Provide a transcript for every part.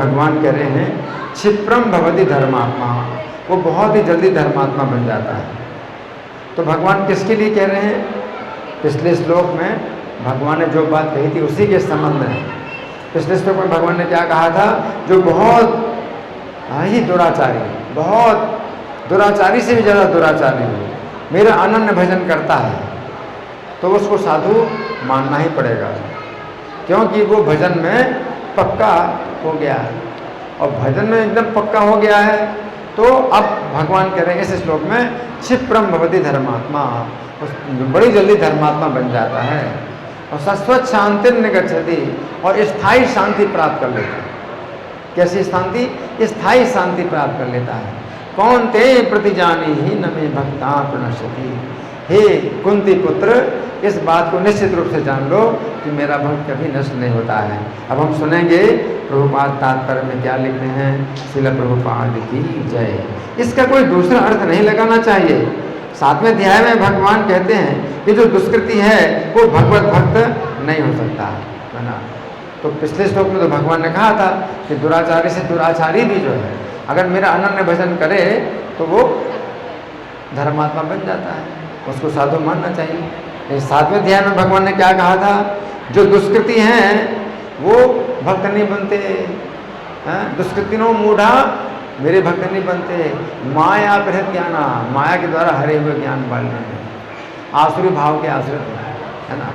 भगवान कह रहे हैं क्षिप्रम भवति धर्मात्मा, वो बहुत ही जल्दी धर्मात्मा बन जाता है। तो भगवान किसके लिए कह रहे हैं? पिछले श्लोक में भगवान ने जो बात कही थी उसी के संबंध में। पिछले श्लोक में भगवान ने क्या कहा था? जो बहुत ही दुराचारी, बहुत दुराचारी से भी ज़्यादा दुराचारी हो, मेरा अनन्य भजन करता है, तो उसको साधु मानना ही पड़ेगा, क्योंकि वो भजन में पक्का हो गया है। और भजन में एकदम पक्का हो गया है, तो अब भगवान कह रहे हैं इस श्लोक में क्षिप्रम भवति धर्मात्मा, बड़ी जल्दी धर्मात्मा बन जाता है। और शाश्वत शांति निगच्छति, और स्थायी शांति प्राप्त कर लेता है। कैसी शांति? स्थायी शांति प्राप्त कर लेता है। कौन ते प्रतिजानी ही न मे भक्ता प्रणश्यति। हे कुंती पुत्र, इस बात को निश्चित रूप से जान लो कि मेरा भक्त कभी नष्ट नहीं होता है। अब हम सुनेंगे प्रभुपाद तात्पर्य में क्या लिखते हैं। श्रील प्रभुपाद की जय। इसका कोई दूसरा अर्थ नहीं लगाना चाहिए। 7वें अध्याय में भगवान कहते हैं कि जो दुष्कृति है वो भगवत भक्त नहीं हो सकता है ना। तो पिछले श्लोक में तो भगवान ने कहा था कि दुराचारी से दुराचारी भी जो है, अगर मेरा अनन्य भजन करे तो वो धर्मात्मा बन जाता है, उसको साधु मानना चाहिए। 7वें अध्याय में भगवान ने क्या कहा था? जो दुष्कृति हैं वो भक्त नहीं बनते, दुष्कृतिनो मूढ़ा मेरे भक्त नहीं बनते। माया बृहत ज्ञाना, माया के द्वारा हरे हुए ज्ञान वाले हैं, आसुरी भाव के आश्रित है ना।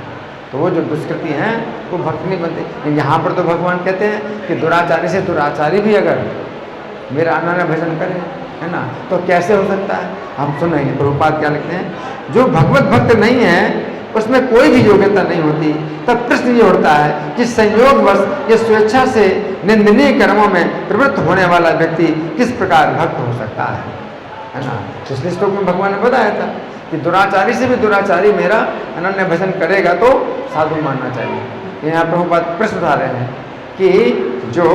तो वो जो दुष्कृति हैं वो भक्त नहीं बनते। यहाँ पर तो भगवान कहते हैं कि दुराचारी से दुराचारी भी अगर मेरा अनन्य भजन करे, है ना, तो कैसे हो सकता है? हम सुनेंगे प्रभुपाद क्या लिखते हैं। जो भगवत भक्त नहीं है उसमें कोई भी योग्यता नहीं होती। तब प्रश्न ये उठता है कि संयोगवश या स्वेच्छा से निंदनीय कर्मों में प्रवृत्त होने वाला व्यक्ति किस प्रकार भक्त हो सकता है ना। पिछले श्लोक में भगवान ने बताया था कि दुराचारी से भी दुराचारी मेरा अनन्य भजन करेगा तो साधु मानना चाहिए। यहाँ प्रभुपाद प्रश्न उठा रहे हैं कि जो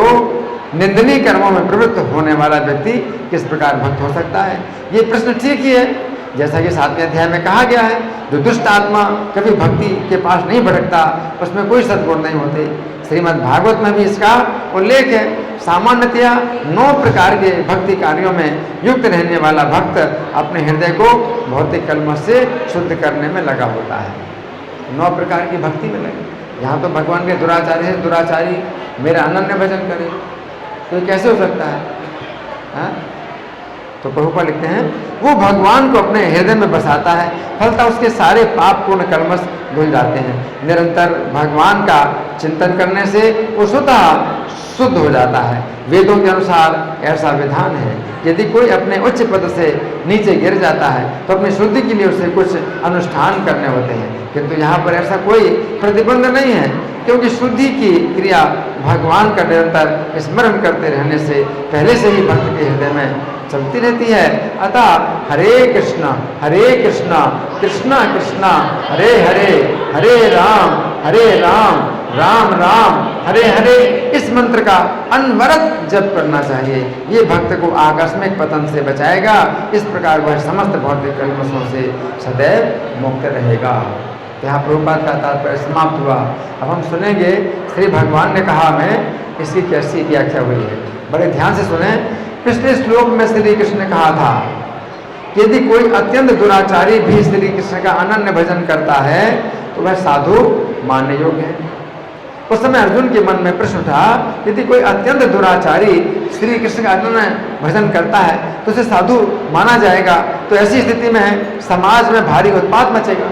निंदनीय कर्मों में प्रवृत्त होने वाला व्यक्ति किस प्रकार भक्त हो सकता है। ये प्रश्न ठीक ही है, जैसा कि 7वें अध्याय में कहा गया है। जो दुष्ट आत्मा कभी भक्ति के पास नहीं भटकता, उसमें कोई सद्गुण नहीं होते। श्रीमद् भागवत में भी इसका उल्लेख है। सामान्यतया 9 प्रकार के भक्ति कार्यों में युक्त रहने वाला भक्त अपने हृदय को भौतिक कलमश से शुद्ध करने में लगा होता है। 9 प्रकार की भक्ति में लगे। यहाँ तो भगवान के दुराचारी से दुराचारी मेरा अनन्य भजन करे, तो ये कैसे हो सकता है? तो प्रभुपाद लिखते हैं वो भगवान को अपने हृदय में बसाता है, फलता उसके सारे पाप पूर्ण कर्मश धुल जाते हैं। निरंतर भगवान का चिंतन करने से वो स्वतः शुद्ध हो जाता है। वेदों के अनुसार ऐसा विधान है, यदि कोई अपने उच्च पद से नीचे गिर जाता है तो अपनी शुद्धि के लिए उसे कुछ अनुष्ठान करने होते हैं, किंतु यहाँ पर ऐसा कोई प्रतिबंध नहीं है, क्योंकि शुद्धि की क्रिया भगवान का निरंतर स्मरण करते रहने से पहले से ही भक्त के हृदय में चलती रहती है। अतः हरे कृष्णा कृष्णा कृष्णा हरे हरे, हरे राम राम राम हरे हरे, इस मंत्र का अनवरत जप करना चाहिए। ये भक्त को आकस्मिक पतन से बचाएगा। इस प्रकार वह समस्त भौतिक कलमशों से सदैव मुक्त रहेगा। यहाँ प्रभुपाद का तात्पर्य समाप्त हुआ। अब हम सुनेंगे श्री भगवान ने कहा में इसकी कैसी व्याख्या हुई है। बड़े ध्यान से सुने। पिछले श्लोक में श्री कृष्ण ने कहा था कि यदि कोई अत्यंत दुराचारी भी श्री कृष्ण का अनन्य भजन करता है तो वह साधु मानने योग्य है। उस समय अर्जुन के मन में प्रश्न उठा, यदि कोई अत्यंत दुराचारी श्री कृष्ण का अनन्य भजन करता है तो उसे साधु माना जाएगा, तो ऐसी स्थिति में समाज में भारी उत्पात मचेगा।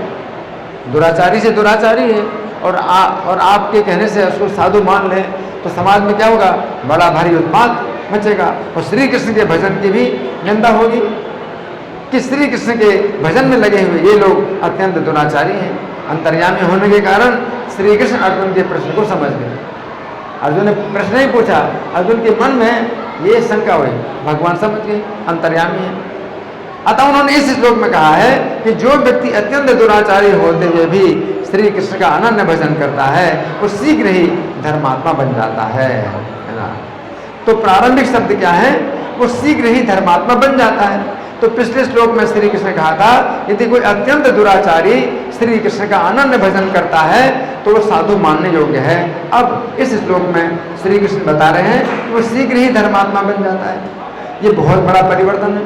दुराचारी से दुराचारी है और आपके कहने से उसको साधु मान लें तो समाज में क्या होगा? बड़ा भारी उत्पात मचेगा। और श्री कृष्ण के भजन की भी निंदा होगी कि श्री कृष्ण के भजन में लगे हुए ये लोग अत्यंत दुराचारी हैं। अंतर्यामी होने के कारण श्री कृष्ण अर्जुन के प्रश्न को समझ गए। अर्जुन ने प्रश्न नहीं पूछा, अर्जुन के मन में ये शंका हुई, भगवान समझ गए अंतर्यामी है। अतः उन्होंने इस श्लोक में कहा है कि जो व्यक्ति अत्यंत दुराचारी होते हुए भी श्री कृष्ण का अनन्य भजन करता है वो शीघ्र ही धर्मात्मा बन जाता है ना। तो प्रारंभिक शब्द क्या है? वो शीघ्र ही धर्मात्मा बन जाता है। तो पिछले श्लोक में श्री कृष्ण ने कहा था यदि कोई अत्यंत दुराचारी श्री कृष्ण का अनन्य भजन करता है तो वो साधु मानने योग्य है। अब इस श्लोक में श्री कृष्ण बता रहे हैं कि वो शीघ्र ही धर्मात्मा बन जाता है। ये बहुत बड़ा परिवर्तन है।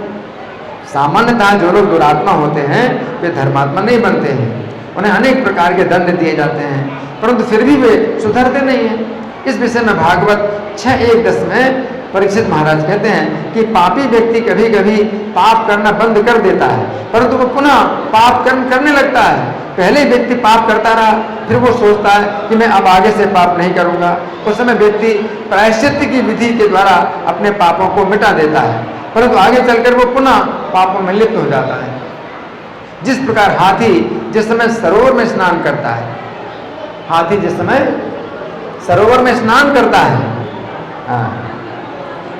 सामान्यतः जो लोग दुरात्मा होते हैं वे धर्मात्मा नहीं बनते हैं, उन्हें अनेक प्रकार के दंड दिए जाते हैं, परंतु फिर भी वे सुधरते नहीं हैं। इस विषय में भागवत 6:1-10 में परीक्षित महाराज कहते हैं कि पापी व्यक्ति कभी कभी पाप करना बंद कर देता है, परंतु वो पुनः पाप कर्म करने लगता है। पहले व्यक्ति पाप करता रहा, फिर वो सोचता है कि मैं अब आगे से पाप नहीं करूंगा। उस समय व्यक्ति प्रायश्चित्त की विधि के द्वारा अपने पापों को मिटा देता है, परंतु आगे चलकर वो पुनः पापों में लिप्त हो जाता है। जिस प्रकार हाथी जिस समय सरोवर में स्नान करता है, हाथी जिस समय सरोवर में स्नान करता है,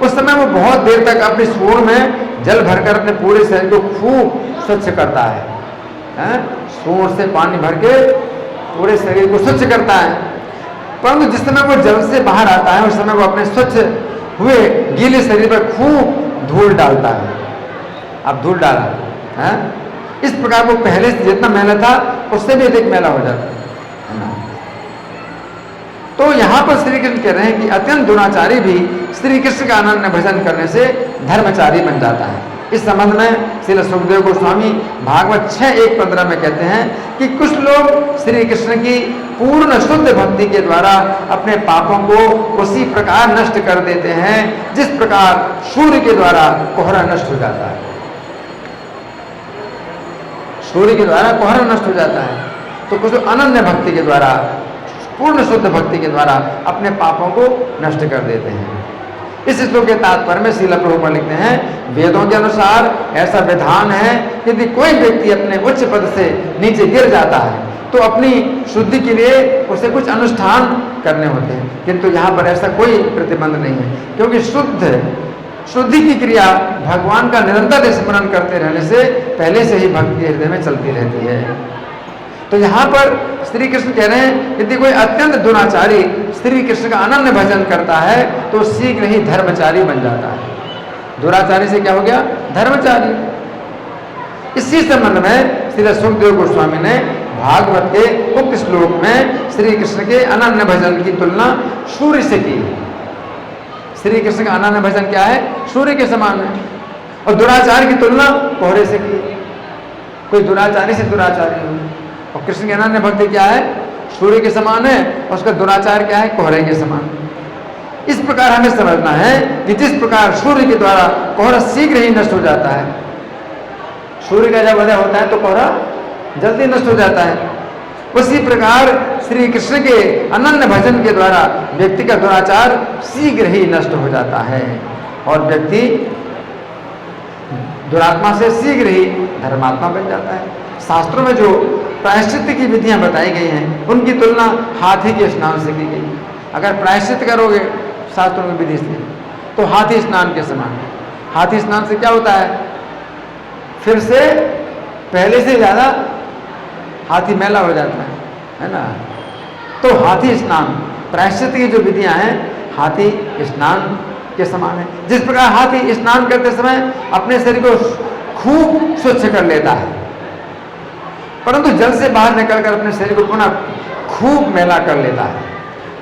उस समय वो बहुत देर तक अपनी सूंड में जल भरकर अपने पूरे शरीर को खूब स्वच्छ करता है। सूंड से पानी भर के पूरे शरीर को स्वच्छ करता है, परंतु जिस समय वो जल से बाहर आता है उस समय वो अपने स्वच्छ हुए गीले शरीर पर खूब धूल डालता है। अब धूल डाला है, इस प्रकार वो पहले से जितना मैला था उससे भी अधिक मैला हो जाता है। तो यहाँ पर श्री कृष्ण कह रहे हैं कि अत्यंत दुराचारी भी श्री कृष्ण का अनन्य भजन करने से धर्मचारी बन जाता है। इस संबंध में श्रील सुखदेव गोस्वामी भागवत 6:1-15 में कहते हैं कि कुछ लोग श्री कृष्ण की पूर्ण शुद्ध भक्ति के द्वारा अपने पापों को उसी प्रकार नष्ट कर देते हैं जिस प्रकार सूर्य के द्वारा कोहरा नष्ट हो जाता है। सूर्य के द्वारा कोहरा नष्ट हो जाता है, तो कुछ अनन्य भक्ति के द्वारा, पूर्ण शुद्ध भक्ति के द्वारा अपने पापों को नष्ट कर देते हैं। इस श्लोक के तात्पर्य में श्रील प्रभुपाद लिखते हैं, वेदों के अनुसार ऐसा विधान है यदि कोई व्यक्ति अपने उच्च पद से नीचे गिर जाता है तो अपनी शुद्धि के लिए उसे कुछ अनुष्ठान करने होते हैं, किंतु यहाँ पर ऐसा कोई प्रतिबंध नहीं है, क्योंकि शुद्धि की क्रिया भगवान का निरंतर स्मरण करते रहने से पहले से ही भक्ति हृदय में चलती रहती है। तो यहाँ पर श्री कृष्ण कह रहे हैं यदि कोई अत्यंत दुराचारी श्री कृष्ण का अनन्य भजन करता है तो शीघ्र ही धर्मचारी बन जाता है। दुराचारी से क्या हो गया? धर्मचारी। इसी संबंध में श्री सुखदेव गोस्वामी ने भागवत के उक्त श्लोक में श्री कृष्ण के अनन्य भजन की तुलना सूर्य से की है। श्री कृष्ण का अनन्य भजन क्या है? सूर्य के समान है। और दुराचार की तुलना कोहरे से की। कोई दुराचारी से दुराचारी हो, और कृष्ण की अनन्य भक्ति क्या है? सूर्य के समान है, और उसका दुराचार क्या है? कोहरे के समान। इस प्रकार हमें समझना है कि जिस प्रकार सूर्य के द्वारा कोहरा शीघ्र ही नष्ट हो जाता है, सूर्य का जब उदय होता है तो कोहरा जल्दी नष्ट हो जाता है, उसी प्रकार श्री कृष्ण के अनन्य भजन के द्वारा व्यक्ति का दुराचार शीघ्र ही नष्ट हो जाता है और व्यक्ति दुरात्मा से शीघ्र ही धर्मात्मा बन जाता है। शास्त्रों में जो प्रायश्चित्त की विधियां बताई गई हैं उनकी तुलना हाथी के स्नान से की गई। अगर प्रायश्चित्त करोगे शास्त्रों की विधि से तो हाथी स्नान के समान। हाथी स्नान से क्या होता है? फिर से पहले से ज़्यादा हाथी मैला हो जाता है ना। तो हाथी स्नान, प्रायश्चित्त की जो विधियां हैं हाथी स्नान के समान है। जिस प्रकार हाथी स्नान करते समय अपने शरीर को खूब स्वच्छ कर लेता है, परंतु जल से बाहर निकलकर अपने शरीर को पुनः खूब मैला कर लेता है,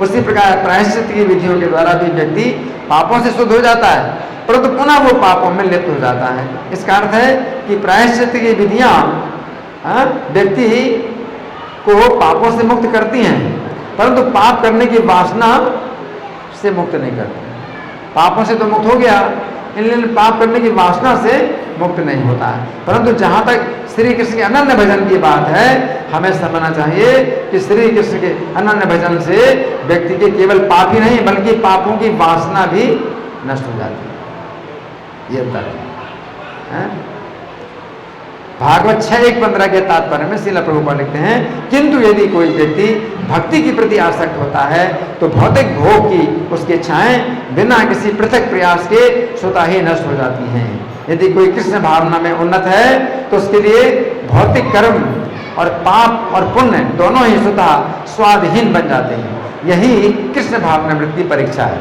उसी प्रकार प्रायश्चित्त की विधियों के द्वारा भी व्यक्ति पापों से शुद्ध हो जाता है, परंतु पुनः वो पापों में लिप्त हो जाता है। इसका अर्थ है कि प्रायश्चित्त की विधियां व्यक्ति को पापों से मुक्त करती हैं, परंतु पाप करने की वासना से मुक्त नहीं करती। पापों से तो मुक्त हो गया, लेकिन पाप करने की वासना से मुक्त नहीं होता है। परंतु जहाँ तक श्री कृष्ण के अनन्य भजन की बात है, हमें समझना चाहिए कि श्री कृष्ण के अनन्य भजन से व्यक्ति के केवल पाप ही नहीं बल्कि पापों की वासना भी नष्ट हो जाती है। ये अंतर है। भागवत 6:1-15 के तात्पर्य में श्रील प्रभुपाद लिखते हैं, किंतु यदि कोई व्यक्ति भक्ति के प्रति आसक्त होता है तो भौतिक भोग की उसकी इच्छाएं बिना किसी पृथक प्रयास के स्वतः ही नष्ट हो जाती हैं। यदि कोई कृष्ण भावना में उन्नत है तो उसके लिए भौतिक कर्म और पाप और पुण्य दोनों ही स्वतः स्वादहीन बन जाते हैं। यही कृष्ण भावनामृत की परीक्षा है।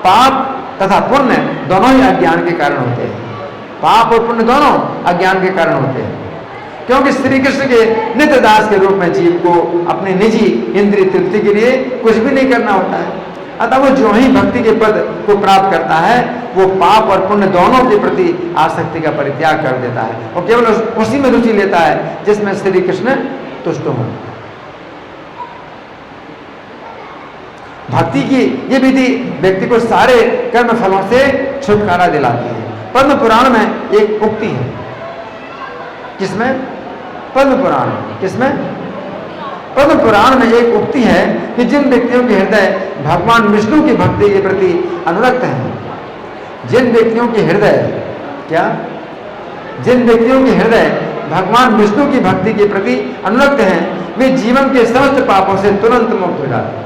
पाप तथा पुण्य दोनों ही अज्ञान के कारण होते हैं। पाप और पुण्य दोनों अज्ञान के कारण होते हैं, क्योंकि श्री कृष्ण के नित्य दास के रूप में जीव को अपनी निजी इंद्रिय तृप्ति के लिए कुछ भी नहीं करना होता है। अतः वो जो ही भक्ति के पद को प्राप्त करता है वो पाप और पुण्य दोनों के प्रति आसक्ति का परित्याग कर देता है और केवल उसी में रुचि लेता है जिसमें श्री कृष्ण तुष्ट हों। भक्ति की ये विधि व्यक्ति को सारे कर्म फलों से छुटकारा दिलाती है। पद्म पुराण में एक उक्ति है, किसमें? पद्म पुराण। किसमें? पद्म पुराण में एक उक्ति है कि जिन व्यक्तियों के हृदय भगवान विष्णु की भक्ति के प्रति अनुरक्त हैं, जिन व्यक्तियों के हृदय क्या जिन व्यक्तियों के हृदय भगवान विष्णु की भक्ति के प्रति अनुरक्त हैं, वे जीवन के समस्त पापों से तुरंत मुक्त हो जाते हैं।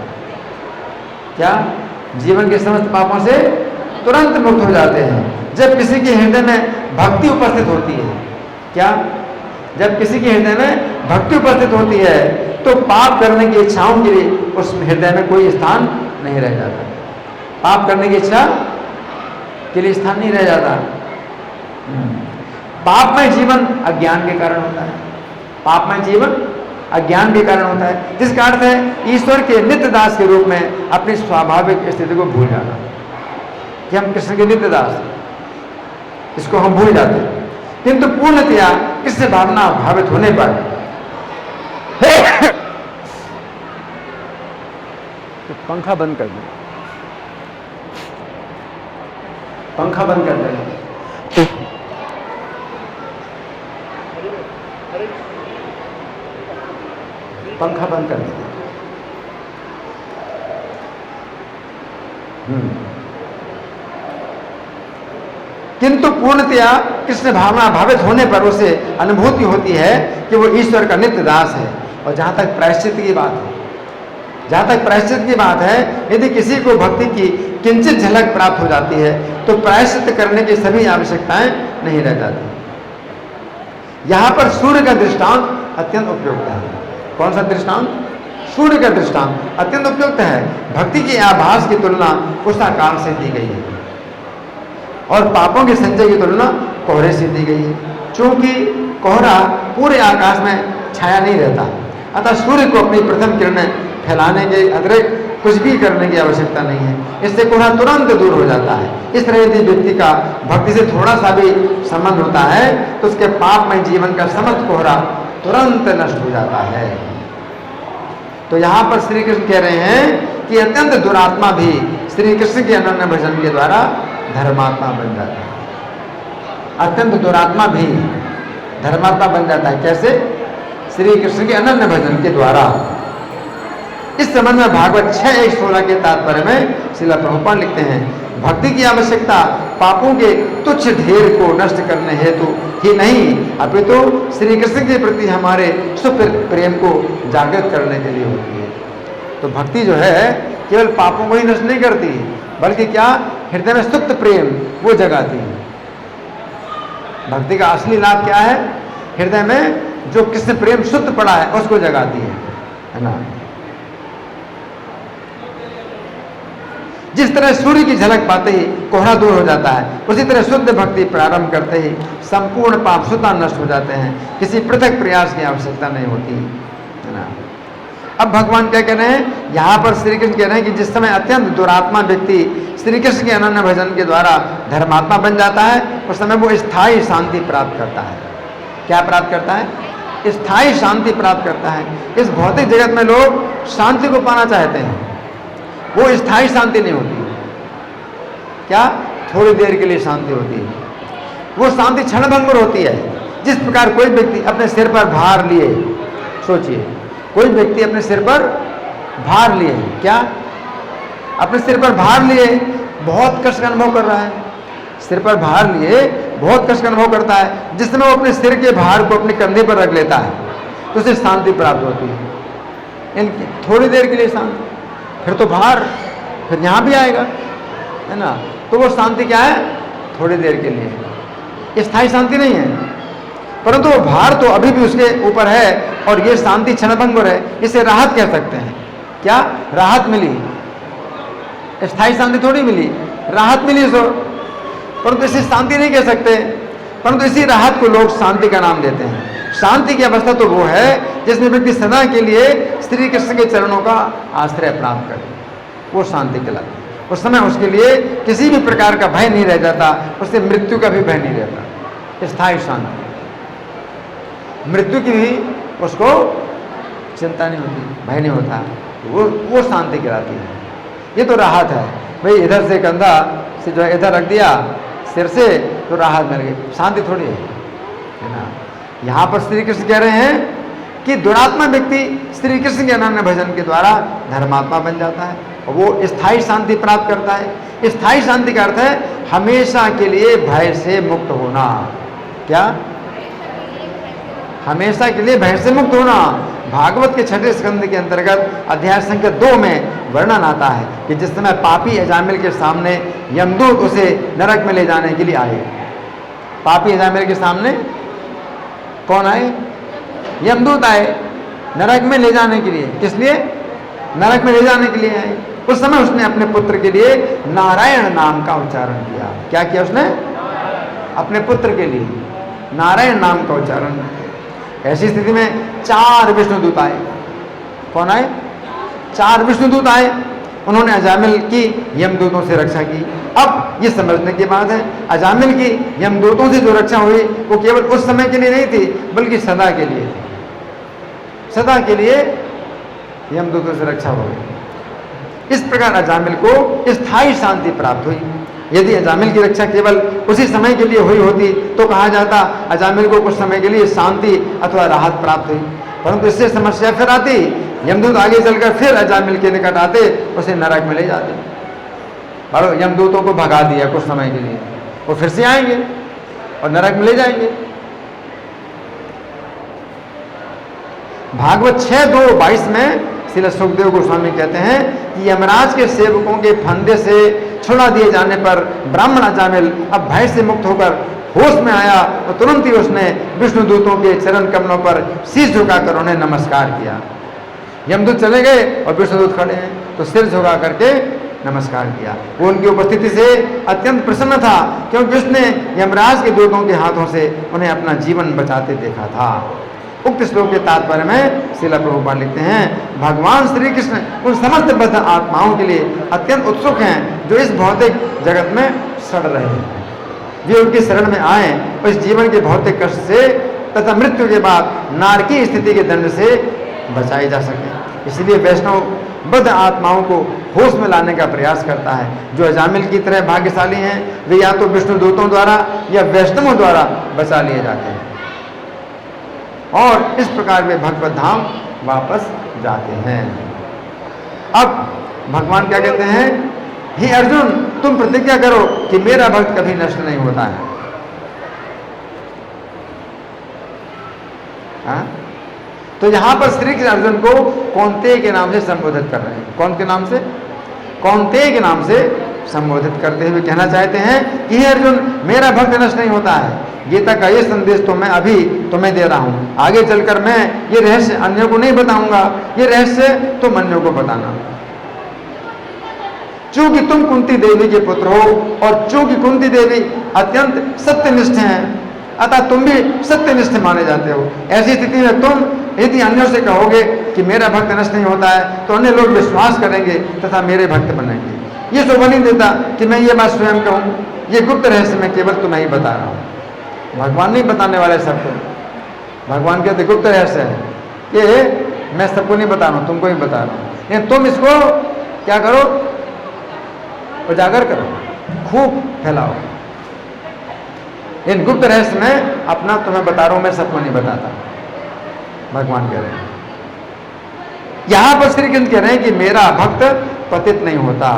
क्या? जीवन के समस्त पापों से तुरंत मुक्त हो जाते हैं। जब किसी के हृदय में भक्ति उपस्थित होती है, क्या? जब किसी के हृदय में भक्ति उपस्थित होती है तो पाप करने की इच्छाओं के लिए उस हृदय में कोई स्थान नहीं रह जाता। पाप करने की इच्छा के लिए स्थान नहीं रह जाता। पापमय जीवन अज्ञान के कारण होता है। पापमय जीवन अज्ञान के कारण होता है, जिसका अर्थ है ईश्वर के नित्य दास के रूप में अपनी स्वाभाविक स्थिति को भूल जाना कि हम कृष्ण के नित्य दास, इसको हम भूल जाते हैं। किंतु पूर्णतया कृष्ण भावना भावित होने पर तो पंखा बंद कर दो, पंखा बंद कर दो। पंखा बंद कर दीजिए। किंतु पूर्णतया कृष्ण भावना भावित होने पर उसे अनुभूति होती है कि वो ईश्वर का नित्य दास है। और जहां तक प्रायश्चित की बात है, जहां तक प्रायश्चित की बात है, यदि किसी को भक्ति की किंचित झलक प्राप्त हो जाती है तो प्रायश्चित करने की सभी आवश्यकताएं नहीं रह जाती। यहां पर सूर्य का दृष्टांत अत्यंत उपयुक्त है। कौन सा दृष्टांत? सूर्य का दृष्टांत अत्यंत उपयुक्त है। भक्ति की आभास की तुलना उस आकाश से दी गई है और पापों के संचय की तुलना कोहरे से दी गई है। चूंकि कोहरा पूरे आकाश में छाया नहीं रहता, अतः सूर्य को अपनी प्रथम किरणें फैलाने के अतिरिक्त कुछ भी करने की आवश्यकता नहीं है। इससे कोहरा तुरंत दूर हो जाता है। इस तरह यदि व्यक्ति का भक्ति से थोड़ा सा भी संबंध होता है तो उसके पापमय जीवन का समस्त कोहरा तुरंत नष्ट हो जाता है। तो यहाँ पर श्री कृष्ण कह रहे हैं कि अत्यंत दुरात्मा भी श्री कृष्ण के अनन्य भजन के द्वारा धर्मात्मा बन जाता है। अत्यंत दुरात्मा भी धर्मात्मा बन जाता है। कैसे? श्री कृष्ण के अनन्य भजन के द्वारा। इस संबंध में भागवत 6:1-16 के तात्पर्य में श्रील प्रभुपाद लिखते हैं, भक्ति की आवश्यकता पापों के तुच्छ ढेर को नष्ट करने हेतु ही नहीं, अपितु श्री कृष्ण के प्रति हमारे सुप्र प्रेम को जागृत करने के लिए होती है। तो भक्ति जो है केवल पापों को ही नष्ट नहीं करती, बल्कि क्या, हृदय में सुप्त प्रेम वो जगाती है। भक्ति का असली लाभ क्या है? हृदय में जो कृष्ण प्रेम शुद्ध पड़ा है उसको जगाती है ना। जिस तरह सूर्य की झलक पाते ही कोहरा दूर हो जाता है, उसी तरह शुद्ध भक्ति प्रारंभ करते ही संपूर्ण पाप स्वतः नष्ट हो जाते हैं। किसी पृथक प्रयास की आवश्यकता नहीं होती है ना। अब भगवान क्या कह रहे हैं? यहाँ पर श्री कृष्ण कह रहे हैं कि जिस समय अत्यंत दुरात्मा व्यक्ति श्री कृष्ण के अनन्य भजन के द्वारा धर्मात्मा बन जाता है, उस समय वो स्थायी शांति प्राप्त करता है। क्या प्राप्त करता है? स्थायी शांति प्राप्त करता है। इस भौतिक जगत में लोग शांति को पाना चाहते हैं, वो स्थायी शांति नहीं होती। क्या? थोड़ी देर के लिए शांति होती है, वो शांति क्षणभंगुर होती है। जिस प्रकार कोई व्यक्ति अपने सिर पर भार लिए, सोचिए, कोई व्यक्ति अपने सिर पर भार लिए, क्या अपने सिर पर भार लिए बहुत कष्ट का अनुभव कर रहा है, सिर पर भार लिए बहुत कष्ट का अनुभव करता है। जिस समय वो अपने सिर के भार को अपने कंधे पर रख लेता है तो उसे शांति प्राप्त होती है। इनकी थोड़ी देर के लिए शांति, फिर तो भार फिर यहाँ भी आएगा, है ना। तो वो शांति क्या है? थोड़ी देर के लिए, स्थायी शांति नहीं है। परंतु वो भार तो अभी भी उसके ऊपर है और ये शांति क्षणभंगुर है। इसे राहत कह सकते हैं। क्या राहत मिली? स्थायी शांति थोड़ी मिली, राहत मिली इसको, परंतु इसे शांति नहीं कह सकते। परंतु इसी राहत को लोग शांति का नाम देते हैं। शांति की अवस्था तो वो है जिसमें व्यक्ति सदा के लिए श्री कृष्ण के चरणों का आश्रय प्राप्त करे, वो शांति कहलाती है। उस समय उसके लिए किसी भी प्रकार का भय नहीं रह जाता, उससे मृत्यु का भी भय नहीं रहता, स्थायी शांति, मृत्यु की भी उसको चिंता नहीं होती, भय नहीं होता, वो शांति कहलाती है। ये तो राहत है भाई, इधर से कंधा से जो है इधर रख दिया सिर से तो राहत मिल गई, शांति थोड़ी है ना। यहाँ पर श्री कृष्ण कह रहे हैं कि दुरात्मा व्यक्ति श्री कृष्ण के अनन्य भजन के द्वारा धर्मात्मा बन जाता है और वो स्थायी शांति प्राप्त करता है। स्थायी शांति का अर्थ है हमेशा के लिए भय से मुक्त होना। क्या? हमेशा के लिए भय से मुक्त होना। भागवत के 6ठे स्कंद के अंतर्गत अध्याय संख्या 2 में वर्णन आता है कि जिस समय पापी अजामिल के सामने यमदूत उसे नरक में ले जाने के लिए आए। पापी अजामिल के सामने कौन आए? यमदूत आए नरक में ले जाने के लिए। किस लिए? नरक में ले जाने के लिए आए। उस समय उसने अपने पुत्र के लिए नारायण नाम का उच्चारण किया। क्या किया उसने? अपने पुत्र के लिए नारायण नाम का उच्चारण। ऐसी स्थिति में 4 विष्णुदूत आए। कौन आए? 4 विष्णुदूत आए। उन्होंने अजामिल की यमदूतों से रक्षा की। अब ये समझने की बात है, अजामिल की यमदूतों से जो रक्षा हुई वो केवल उस समय के लिए नहीं थी, बल्कि सदा के लिए थी। सदा के लिए यमदूतों से रक्षा हो गई। इस प्रकार अजामिल को स्थायी शांति प्राप्त हुई। यदि अजामिल की रक्षा केवल उसी समय के लिए हुई होती तो कहा जाता अजामिल को कुछ समय के लिए शांति अथवा राहत प्राप्त हुई, परंतु इससे समस्या फिर आती। यमदूत आगे चलकर फिर अजामिल के निकट आते, उसे नरक में ले जाते। और यमदूतों को भगा दिया कुछ समय के लिए, वो फिर से आएंगे और नरक में ले जाएंगे। भागवत 6:2-22 में श्रील सुखदेव गोस्वामी कहते हैं कि यमराज के सेवकों के फंदे से छुड़ा दिए जाने पर ब्राह्मण अजामिल अब भय से मुक्त होकर होश में आया और तुरंत ही उसने विष्णुदूतों के चरण कमलों पर शीश झुकाकर उन्हें नमस्कार किया। यमदूत चले गए और विष्णुदूत खड़े हैं तो सिर झुका करके नमस्कार किया। वो उनकी उपस्थिति से अत्यंत प्रसन्न था क्योंकि उसने यमराज के दूतों के हाथों से उन्हें अपना जीवन बचाते देखा था। उक्त श्लोक के तात्पर्य में श्रील प्रभुपाद लिखते हैं, भगवान श्री कृष्ण उन समस्त बद्ध आत्माओं के लिए अत्यंत उत्सुक हैं जो इस भौतिक जगत में सड़ रहे हैं। वे उनकी शरण में आए और इस जीवन के भौतिक कष्ट से तथा मृत्यु के बाद नारकी स्थिति के दंड से बचाए जा सके। इसलिए वैष्णव बद्ध आत्माओं को होश में लाने का प्रयास करता है। जो अजामिल की तरह भाग्यशाली हैं वे या तो विष्णु दूतों द्वारा या वैष्णवों द्वारा बचा लिए जाते हैं और इस प्रकार वे भगवत धाम वापस जाते हैं। अब भगवान क्या कहते हैं, हे अर्जुन तुम प्रतिज्ञा करो कि मेरा भक्त कभी नष्ट नहीं होता है। हाँ? तो यहां पर श्री कृष्ण अर्जुन को कौन्तेय के नाम से संबोधित कर रहे हैं। कौन के नाम से? कौन्तेय के नाम से संबोधित करते हुए कहना चाहते हैं कि हे अर्जुन मेरा भक्त नष्ट नहीं होता है। गीता का ये संदेश तो मैं अभी तुम्हें दे रहा हूं, आगे चलकर मैं ये रहस्य अन्यों को नहीं बताऊंगा, ये रहस्य तुम अन्यों को बताना। चूंकि तुम कुंती देवी के पुत्र हो और चूंकि कुंती देवी अत्यंत सत्यनिष्ठ हैं अतः तुम भी सत्यनिष्ठ माने जाते हो। ऐसी स्थिति में तुम यदि अन्यों से कहोगे कि मेरा भक्त नष्ट नहीं होता है तो अन्य लोग विश्वास करेंगे तथा मेरे भक्त बनेंगे। ये शोभा नहीं देता कि मैं ये बात स्वयं कहूँ, ये गुप्त रहस्य मैं केवल तुम्हें ही बता रहा हूँ। भगवान नहीं बताने वाले सबको। भगवान कहते गुप्त रहस्य है, ये मैं सबको नहीं बता रहा हूँ, तुमको ही बता रहा हूँ। लेकिन तुम इसको क्या करो, उजागर करो, खूब फैलाओ। इन गुप्त रहस्य में अपना तुम्हें बता रहा हूं, मैं सबको नहीं बताता। भगवान कह रहे हैं। यहां पर श्री कृष्ण कह रहे हैं कि मेरा भक्त पतित नहीं होता।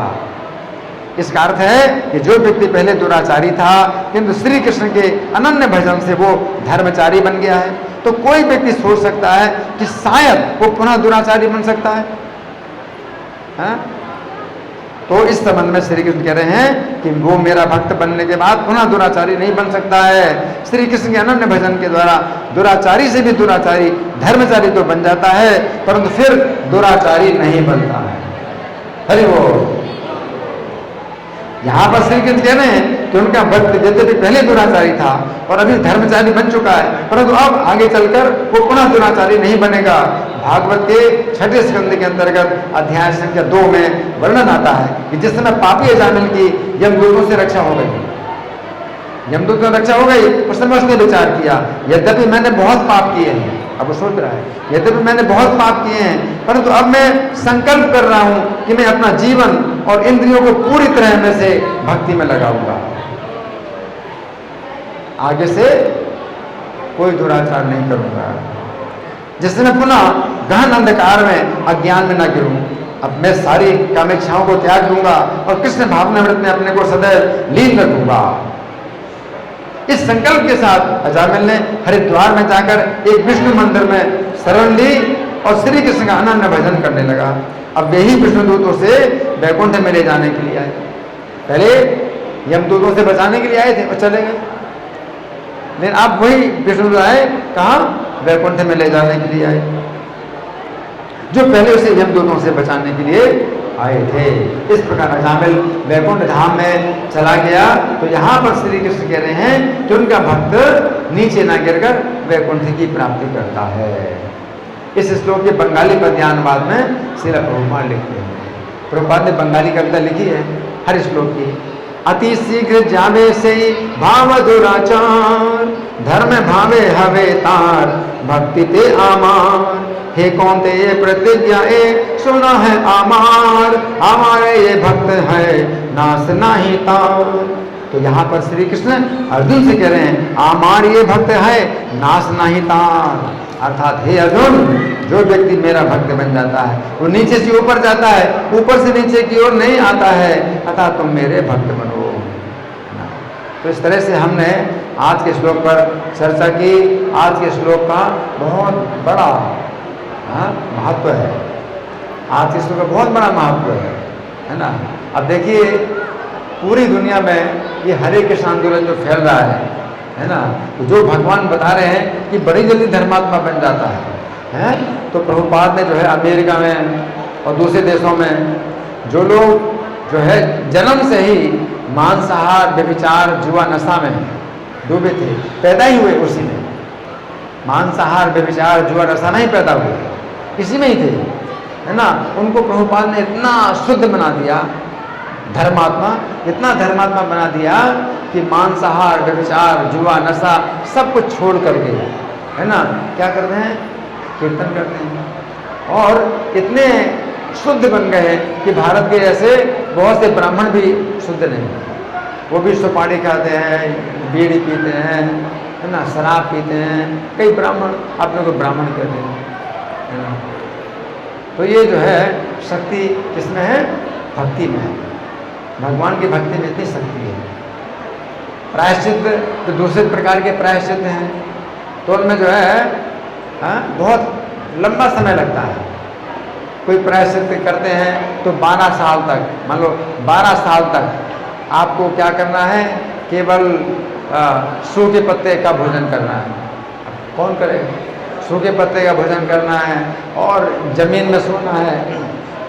इसका अर्थ है कि जो व्यक्ति पहले दुराचारी था किंतु श्री कृष्ण के अनन्य भजन से वो धर्मचारी बन गया है, तो कोई व्यक्ति सोच सकता है कि शायद वो पुनः दुराचारी बन सकता है। हा? तो इस संबंध में श्री कृष्ण कह रहे हैं कि वो मेरा भक्त बनने के बाद पुनः दुराचारी नहीं बन सकता है। श्री कृष्ण के अनन्य भजन के द्वारा दुराचारी से भी दुराचारी धर्मचारी तो बन जाता है, परंतु फिर दुराचारी नहीं बनता है। हरि बोल। यहाँ पर श्री कृष्ण कह रहे हैं कि उनका भक्त यद्यपि पहले दुराचारी था और अभी धर्मचारी बन चुका है, परंतु अब आगे चलकर वो पुनः दुराचारी नहीं बनेगा। भागवत के 6 स्कंद के अंतर्गत अध्याय संख्या 2 में वर्णन आता है कि जिस समय पापी अजामिल की यमदूतों से रक्षा हो गई, यमदूतों से रक्षा हो गई, उस समय उसने विचार किया यद्यपि मैंने बहुत पाप किए हैं। अब वो सोच रहा है यद्यपि मैंने बहुत पाप किए हैं, परंतु अब मैं संकल्प कर रहा हूं कि मैं अपना जीवन और इंद्रियों को पूरी तरह में से भक्ति में लगाऊंगा, आगे से कोई दुराचार नहीं करूंगा, जिससे मैं पुनः गहन अंधकार में अज्ञान में न गिरूं। अब मैं सारी कामेच्छाओं को त्याग दूंगा और कृष्ण भावनामृत में अपने को सदैव लीन रखूंगा। इस संकल्प के साथ अजामिल ने हरिद्वार में जाकर एक विष्णु मंदिर में शरण ली और श्री कृष्ण का अनन्य भजन करने लगा। अब वे ही विष्णुदूतों से वैकुंठ में ले जाने के लिए आए। पहले यमदूतों से बचाने के लिए आए थे और चले गए, लेकिन अब वही विष्णुदूत आए, कहाँ? वैकुंठ में ले जाने के लिए आए, जो पहले उसे यमदूतों से बचाने के लिए आए थे। इस प्रकार अजामिल वैकुंठ धाम में चला गया। तो यहाँ पर श्री कृष्ण कह रहे हैं कि उनका भक्त नीचे ना गिरकर वैकुंठ की प्राप्ति करता है। इस श्लोक के बंगाली पद्यानुवाद में श्रील प्रभुपाद लिखते हैं। प्रभुपाद ने बंगाली कविता लिखी है हर श्लोक की। अति शीघ्र जावे से भाव दुराचार, धर्म भावे हवे तार, भक्ति ते आमार, हे कौन ते ये प्रतिज्ञा ए सुना है आमार, हमारे ये भक्त है नाश नाही तार। तो यहाँ पर श्री कृष्ण अर्जुन से कह रहे हैं आमार ये भक्त है नाश नाही तार, अर्थात हे अर्जुन, जो व्यक्ति मेरा भक्त बन जाता है वो नीचे से ऊपर जाता है, ऊपर से नीचे की ओर नहीं आता है, अतः तुम मेरे भक्त बनो। तो इस तरह से हमने आज के श्लोक पर चर्चा की। आज के श्लोक का बहुत बड़ा महत्व है। आज के श्लोक का बहुत बड़ा महत्व है ना। अब देखिए पूरी दुनिया में ये हरे कृष्ण आंदोलन जो फैल रहा है ना, तो जो भगवान बता रहे हैं कि बड़ी जल्दी धर्मात्मा बन जाता है। तो प्रभुपाद ने जो है अमेरिका में और दूसरे देशों में जो लोग जो है जन्म से ही मांसाहार व्यभिचार जुआ नशा में डूबे थे, पैदा ही हुए उसी में, मांसाहार व्यभिचार जुआ नशा नहीं पैदा हुए, इसी में ही थे, है ना। उनको प्रभुपाद ने इतना शुद्ध बना दिया, धर्मात्मा, इतना धर्मात्मा बना दिया कि मांसाहार व्यभिचार जुआ नशा सब कुछ छोड़ करके, है ना, क्या करते हैं? कीर्तन करते हैं और इतने शुद्ध बन गए हैं कि भारत के ऐसे बहुत से ब्राह्मण भी शुद्ध नहीं, वो भी सुपारी खाते हैं, बीड़ी पीते हैं, है ना, शराब पीते हैं। कई ब्राह्मण अपने को ब्राह्मण कहते हैं, है ना। तो ये जो है शक्ति किसमें है? भक्ति में है। भगवान की भक्ति में इतनी शक्ति है। प्रायश्चित तो दूसरे प्रकार के प्रायश्चित हैं, तो उनमें जो है बहुत लंबा समय लगता है। कोई प्रायश्चित करते हैं तो 12 साल तक, मान लो 12 साल तक आपको क्या करना है? केवल सूखे पत्ते का भोजन करना है। कौन करेगा? सूखे पत्ते का भोजन करना है और जमीन में सोना है,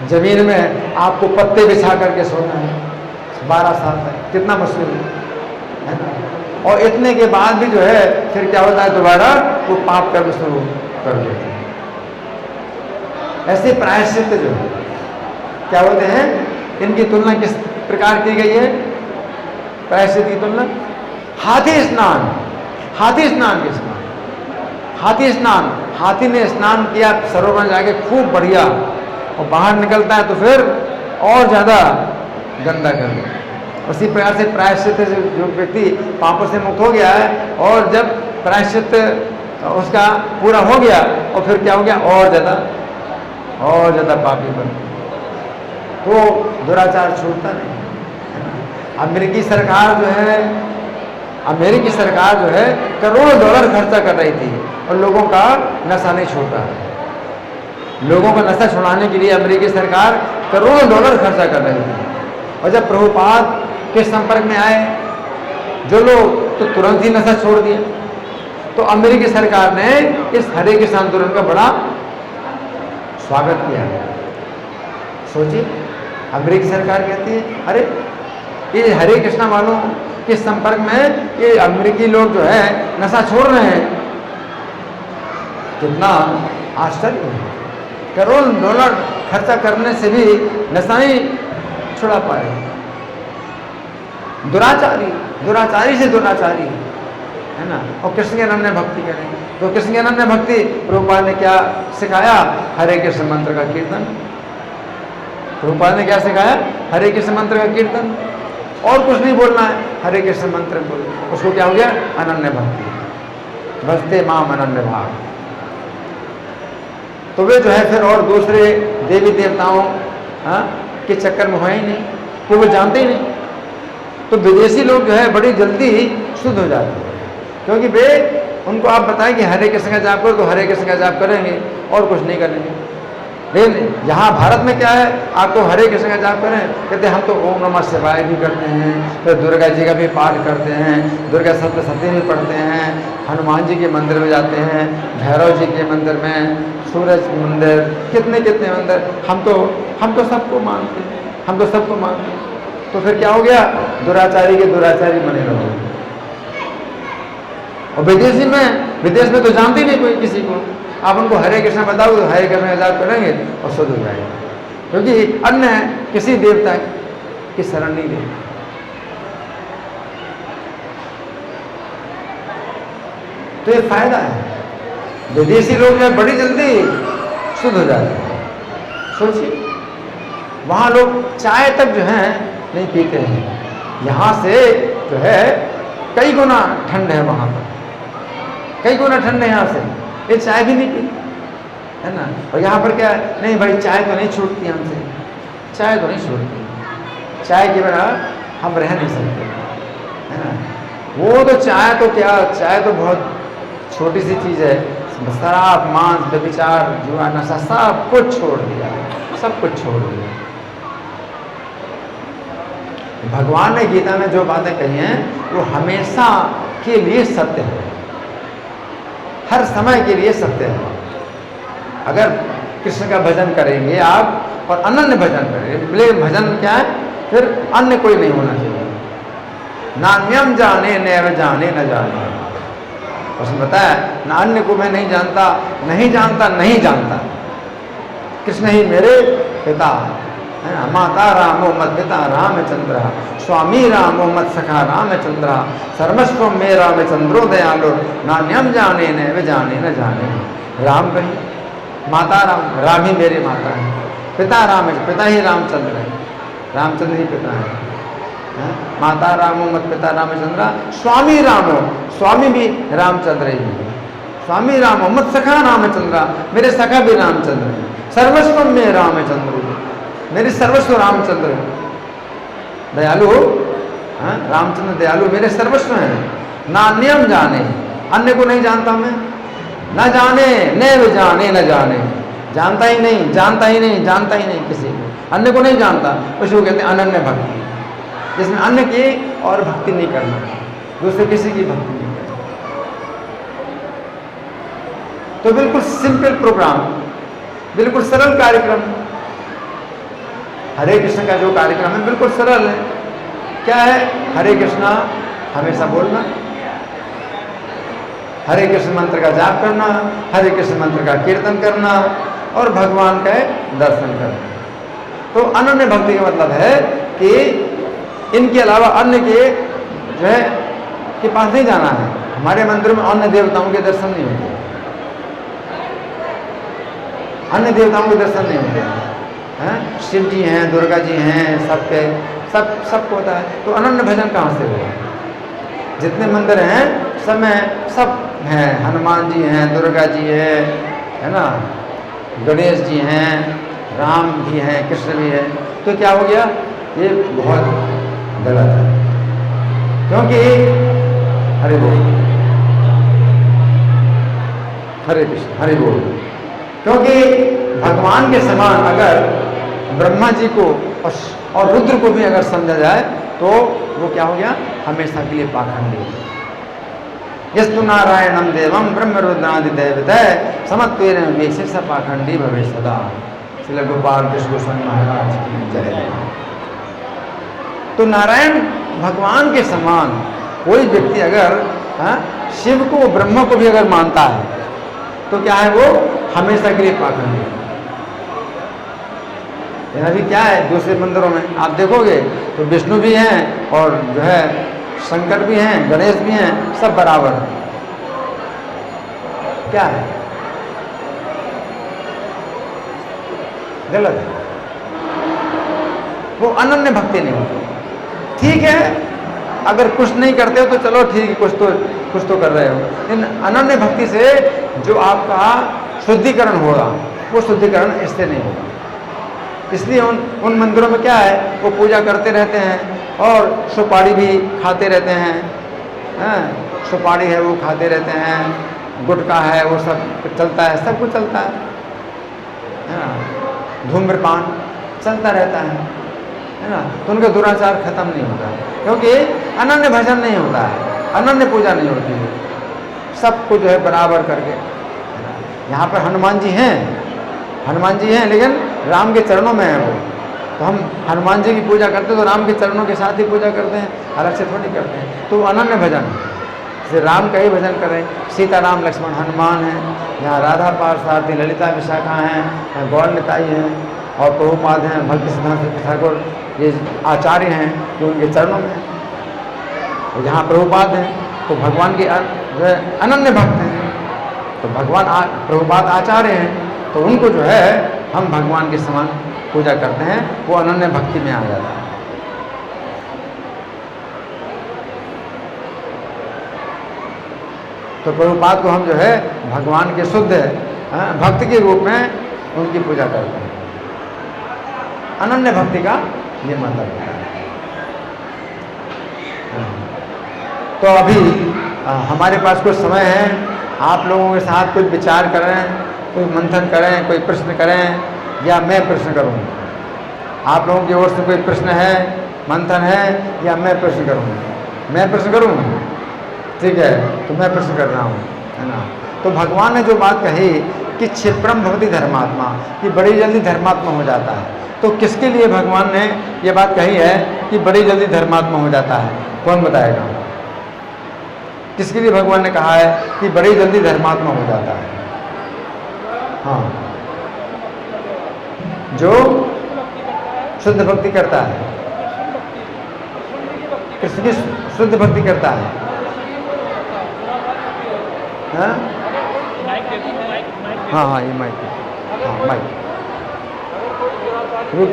जमीन में आपको पत्ते बिछा करके सोना है 12 साल तक। कितना मुश्किल है ना। और इतने के बाद भी जो है फिर क्या होता है? दोबारा वो पाप कर्म शुरू कर देते हैं। ऐसे प्रायश्चित जो है क्या होते हैं? इनकी तुलना किस प्रकार की गई है? प्रायश्चित की तुलना हाथी स्नान। हाथी स्नान के समान, हाथी स्नान, हाथी ने स्नान किया सरोवर में जाके खूब बढ़िया, और बाहर निकलता है तो फिर और ज़्यादा गंदा कर देता। उसी प्रकार से प्रायश्चित जो व्यक्ति पापों से मुक्त हो गया है और जब प्रायश्चित उसका पूरा हो गया और फिर क्या हो गया? और ज़्यादा पापी बन गया, तो दुराचार छूटता नहीं। अमेरिकी सरकार जो है करोड़ों डॉलर खर्चा कर रही थी और लोगों का नशा नहीं छूटा है। लोगों का नशा छुड़ाने के लिए अमेरिकी सरकार करोड़ों डॉलर खर्चा कर रही थी, और जब प्रभुपाद के संपर्क में आए जो लोग, तो तुरंत ही नशा छोड़ दिया। तो अमेरिकी सरकार ने इस हरे कृष्ण आंदोलन का बड़ा स्वागत किया। सोचिए, अमेरिकी सरकार कहती है अरे ये हरे कृष्णा वालों के संपर्क में ये अमेरिकी लोग जो है नशा छोड़ रहे हैं। कितना आश्चर्य है, करोड़ डॉलर खर्चा करने से भी नशा ही छुड़ा पाए। दुराचारी, दुराचारी से दुराचारी है ना। और कृष्ण के अनन्य भक्ति करें तो कृष्ण की अनन्य भक्ति प्रभुपाद ने क्या सिखाया? हरे कृष्ण मंत्र का कीर्तन। प्रभुपाद ने क्या सिखाया? हरे कृष्ण मंत्र का कीर्तन, और कुछ नहीं बोलना है, हरे कृष्ण मंत्र बोल। उसको क्या हो गया? अनन्य भक्ति। भजते माम अनन्य भाव। तो वे जो है फिर और दूसरे देवी देवताओं के चक्कर में हुए ही नहीं, तो वो जानते ही नहीं। तो विदेशी लोग जो है बड़ी जल्दी शुद्ध हो जाते हैं, क्योंकि वे उनको आप बताएं कि हरे कृष्ण का जाप करो तो हरे कृष्ण का जाप करेंगे और कुछ नहीं करेंगे। लेकिन यहाँ भारत में क्या है, आपको हरे कृष्ण का जाप करें, कहते हम तो ओम नमः शिवाय भी करते हैं, फिर दुर्गा जी का भी पाठ करते हैं, दुर्गा सप्तशती भी पढ़ते हैं, हनुमान जी के मंदिर में जाते हैं, भैरव जी के मंदिर में, सूरज मंदिर, कितने कितने मंदिर, हम तो सबको मानते हैं, हम तो सबको मानते हैं। तो फिर क्या हो गया? दुराचारी के दुराचारी बने रहो। और विदेश में तो जानते ही नहीं कोई किसी को। आप उनको हरे कृष्ण बताओ तो हरे कृष्ण का जाप करेंगे और शुद्ध हो जाएगा, क्योंकि अन्य किसी देवता की शरण नहीं लेंगे। तो ये फायदा है। विदेशी लोग जो बड़ी जल्दी शुद्ध हो जाते हैं। सोचिए, वहां लोग चाय तक जो है नहीं पीते हैं, यहाँ से जो है कई गुना ठंड है, वहां पर कई गुना ठंड है यहाँ से, ये चाय भी नहीं पीते है ना। और यहाँ पर क्या है, नहीं भाई चाय तो नहीं छूटती हमसे, चाय तो नहीं छूटती, चाय के बिना हम रह नहीं सकते है ना। वो तो चाय तो क्या, चाय तो बहुत छोटी सी चीज़ है। शराब, मांस, व्यभिचार, जुआ, नशा सब कुछ छोड़ दिया, सब कुछ छोड़ दिया। भगवान ने गीता में जो बातें कही हैं वो हमेशा के लिए सत्य है, हर समय के लिए सत्य है। अगर कृष्ण का भजन करेंगे आप और अनन्य भजन करेंगे, भजन क्या है, फिर अन्य कोई नहीं होना चाहिए। नान्यम जाने नैव जाने न जाने, उसने बताया ना अन्य को मैं नहीं जानता, नहीं जानता, नहीं जानता, कृष्ण ही मेरे पिता है ना। माता रामो मत पिता रामचंद्र, स्वामी रामो मत सखा रामचंद्र, सर्वस्व में रामचंद्रो दयालो, नान्यम जाने नैव जाने न जाने। राम कही, माता राम, राम ही मेरी माता है, पिता राम, पिता ही रामचंद्र है, रामचंद्र ही पिता है। माता रामो मत पिता रामचंद्र, स्वामी रामो, स्वामी भी रामचंद्र ही है, स्वामी रामो मत सखा रामचंद्र, मेरे सखा भी रामचंद्र है, सर्वस्व में रामचंद्र, मेरे सर्वस्व रामचंद्र है, दयालु, रामचंद्र दयालु मेरे सर्वस्व हैं। नान्यम जाने, अन्य को नहीं जानता मैं, न जाने नैव जाने न जाने, जानता ही नहीं, जानता ही नहीं, जानता ही नहीं किसी को, अन्य को नहीं जानता, उसको कहते हैं अनन्य भक्ति, जिसमें अन्य की और भक्ति नहीं करना, दूसरे किसी की भक्ति नहीं करना। तो बिल्कुल सिंपल प्रोग्राम, बिल्कुल सरल कार्यक्रम, हरे कृष्ण का जो कार्यक्रम है बिल्कुल सरल है। क्या है? हरे कृष्णा हमेशा बोलना, हरे कृष्ण मंत्र का जाप करना, हरे कृष्ण मंत्र का कीर्तन करना और भगवान का दर्शन करना। तो अनन्य भक्ति का मतलब है कि इनके अलावा अन्य के जो है के पास नहीं जाना है। हमारे मंदिर में अन्य देवताओं के दर्शन नहीं होते, अन्य देवताओं के दर्शन नहीं होते हैं। शिव जी हैं, दुर्गा जी हैं, सबके सबको होता है। तो अनन्य भजन कहाँ से होगा? जितने मंदिर हैं सब में सब हैं, हनुमान जी हैं, दुर्गा जी है ना, गणेश जी हैं, राम भी हैं, कृष्ण भी है। तो क्या हो गया? ये बहुत गलत है, क्योंकि हरे बोल, हरे कृष्ण, हरे बोल, क्योंकि भगवान के समान अगर ब्रह्मा जी को और रुद्र को भी अगर समझा जाए तो वो क्या हो गया? हमेशा के लिए पाखंडी। यस्तु नारायणम देवम ब्रह्म रुद्रादि दैवतः समत्वेन विशेष पाखंडी भवे सदा। श्री गोपाल कृष्ण गोस्वामी महाराज की जय। तो नारायण भगवान के समान कोई व्यक्ति अगर शिव को, ब्रह्म को भी अगर मानता है तो क्या है, वो हमेशा के लिए पाखंडी है। अभी क्या है, दूसरे मंदिरों में आप देखोगे तो विष्णु भी हैं और जो है शंकर भी हैं, गणेश भी हैं, सब बराबर हैं। क्या है, गलत है। वो अनन्य भक्ति नहीं होती। ठीक है, अगर कुछ नहीं करते हो तो चलो ठीक है, कुछ तो कर रहे हो, लेकिन अनन्य भक्ति से जो आपका शुद्धिकरण होगा वो शुद्धिकरण इससे नहीं होगा। इसलिए उन मंदिरों में क्या है, वो पूजा करते रहते हैं और सुपारी भी खाते रहते हैं, सुपारी है वो खाते रहते हैं, गुटखा है वो सब चलता है, सब कुछ चलता है ना, धूम्रपान चलता रहता है ना। तो उनका दुराचार खत्म नहीं होता, क्योंकि अनन्य भजन नहीं होता है, अनन्य पूजा नहीं होती है, सबको जो है बराबर करके। यहाँ पर हनुमान जी हैं, लेकिन राम के चरणों में है वो। तो हम हनुमान जी की पूजा करते हैं तो राम के चरणों के साथ ही पूजा करते हैं, अलग से थोड़ी करते हैं। तो अनन्य भजन, जैसे राम का ही भजन करें, सीताराम लक्ष्मण हनुमान हैं, यहाँ राधा पार्थ ललिता विशाखा हैं, यहाँ गौर निताई हैं और प्रभुपाद हैं, भक्ति सिद्धांत ठाकुर, ये आचार्य हैं जो उनके चरणों में हैं। और यहाँ प्रभुपाद हैं तो भगवान के जो है अनन्य भक्त हैं, तो भगवान प्रभुपाद आचार्य हैं, तो उनको जो है हम भगवान के समान पूजा करते हैं, वो अनन्य भक्ति में आ जाता है। तो प्रभुपाद को हम जो है भगवान के शुद्ध भक्त के रूप में उनकी पूजा करते हैं। अनन्य भक्ति का ये मतलब होता है। तो अभी हमारे पास कुछ समय है, आप लोगों के साथ कुछ विचार करें, कोई मंथन करें, कोई प्रश्न करें या मैं प्रश्न करूं। आप लोगों की ओर से कोई प्रश्न है, मंथन है, या मैं प्रश्न करूं? मैं प्रश्न करूं, ठीक है, तो मैं प्रश्न कर रहा हूं, है ना। तो भगवान ने जो बात कही कि क्षिप्रम भवति धर्मात्मा, कि बड़ी जल्दी धर्मात्मा हो जाता है, तो किसके लिए भगवान ने ये बात कही है कि बड़ी जल्दी धर्मात्मा हो जाता है? कौन बताएगा? किसके लिए भगवान ने कहा है कि बड़ी जल्दी धर्मात्मा हो जाता है? हाँ, जो शुद्ध भक्ति करता है, किसकी शुद्ध भक्ति करता है? हाँ हाँ हाँ, ये माइक, हाँ माइक, रुक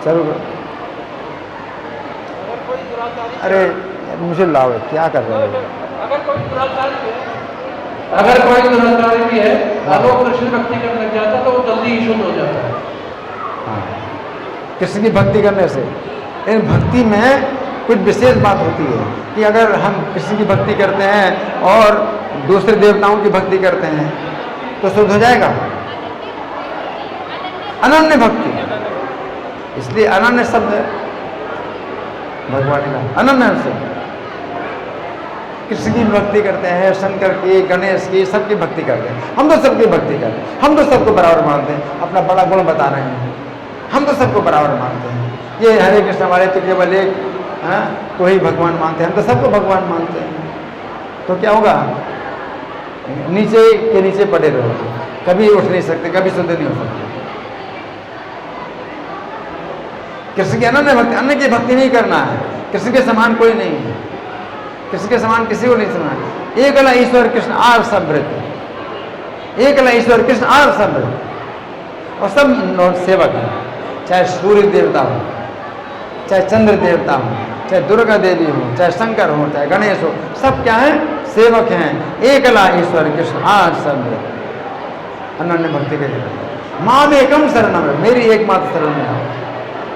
चलो। अरे मुझे लाओ, क्या कर रहे हो? अगर कोई दुराचारी भी है, अगर वो कृष्ण भक्ति करने लग जाता है तो वो जल्दी ही शुद्ध हो जाता है। हाँ, कृष्ण की भक्ति करने से। इन भक्ति में कुछ विशेष बात होती है कि अगर हम कृष्ण की भक्ति करते हैं और दूसरे देवताओं की भक्ति करते हैं तो शुद्ध हो जाएगा। अनन्य भक्ति, इसलिए अनन्य शब्द है भगवान का, अनन्य शब्द। कृष्ण की भक्ति करते हैं, शंकर की, गणेश की, सबकी भक्ति करते हैं। हम तो सबकी भक्ति करते हैं, हम तो सबको बराबर मानते हैं। अपना बड़ा गुण बता रहे हैं, हम तो सबको बराबर मानते हैं। ये हरे कृष्ण वाले तो केवल एक को ही भगवान मानते हैं, हम तो सबको भगवान मानते हैं। तो क्या होगा? नीचे के नीचे पड़े रहोगे, कभी उठ नहीं सकते, कभी शुद्ध नहीं हो सकते। कृष्ण की अनन्य भक्ति, अन्य की भक्ति नहीं करना है। कृष्ण के समान कोई नहीं है, कृष्ण के समान किसी को नहीं सुना। एक अला ईश्वर कृष्ण आर समृत, एक अला ईश्वर कृष्ण आर समृत, और सब सेवक हैं। चाहे सूर्य देवता हो, चाहे चंद्र देवता हो, चाहे दुर्गा देवी हो, चाहे शंकर हो, चाहे गणेश हो, सब क्या है? सेवक हैं। एक अला ईश्वर कृष्ण आर समृत, अनन्य भक्ति के लिए। माम एकम शरणम, मेरी एकमात्र शरण में आओ।